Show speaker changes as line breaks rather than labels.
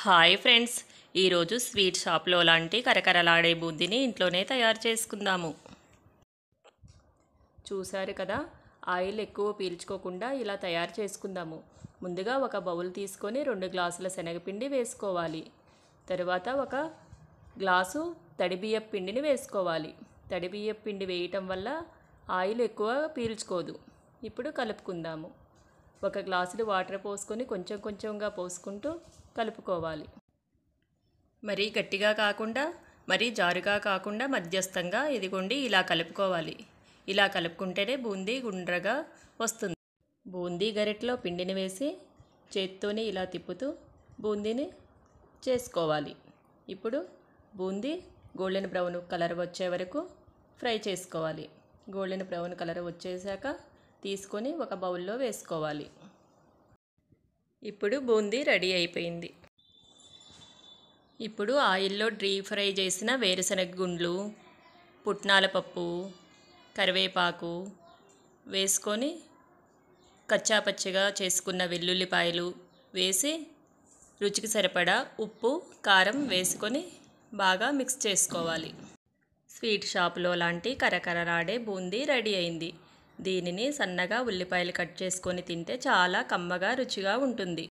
Hi friends, ఈరోజు sweet షాప్లో లాంటి కరకరలాడే బూందీని ఇంట్లోనే తయారు చేసుకుందాము. చూసారు కదా, ఆయిల్ ఎక్కువ పీల్చుకోకుండా ఇలా తయారు చేసుకుందాము. ముందుగా ఒక బౌల్ తీసుకొని 2 గ్లాసుల శనగపిండి వేసుకోవాలి. తర్వాత ఒక గ్లాసు తడి బియ్యపు పిండిని వేసుకోవాలి. తడి బియ్యపు పిండి వేయటం వల్ల ఆయిల్ ఎక్కువ పీల్చుకోదు. ఇప్పుడు కలుపుకుందాము. 1 గ్లాసులు వాటర్ పోసుకొని కొంచెం కొంచెంగా పోసుకుంటూ కలుపుకోవాలి. మరీ గట్టిగా కాకుండా మరీ జారుగా కాకుండా మధ్యస్థంగా ఇదిగోండి ఇలా కలుపుకోవాలి. ఇలా కలుపుకుంటేనే బూందీ గుండ్రగా వస్తుంది. బూందీ గరిటెలో పిండిని వేసి చేత్తోని ఇలా తిప్పుతూ బూందీని చేసుకోవాలి. ఇప్పుడు బూందీ గోల్డెన్ బ్రౌన్ కలర్ వచ్చే వరకు ఫ్రై చేసుకోవాలి. గోల్డెన్ బ్రౌన్ కలర్ వచ్చేసాక తీసుకొని ఒక బౌల్లో వేసుకోవాలి. ఇప్పుడు బూందీ రెడీ అయిపోయింది. ఇప్పుడు ఆయిల్లో డీప్ ఫ్రై చేసిన వేరుశనగ గుండ్లు, పుట్నాల పప్పు, కరివేపాకు వేసుకొని కచ్చాపచ్చిగా చేసుకున్న వెల్లుల్లిపాయలు వేసి రుచికి సరిపడా ఉప్పు, కారం వేసుకొని బాగా మిక్స్ చేసుకోవాలి. స్వీట్ షాప్లో లాంటి కరకరలాడే బూందీ రెడీ అయింది. దీనిని సన్నగా ఉల్లిపాయలు కట్ చేసుకొని తింటే చాలా కమ్మగా రుచిగా ఉంటుంది.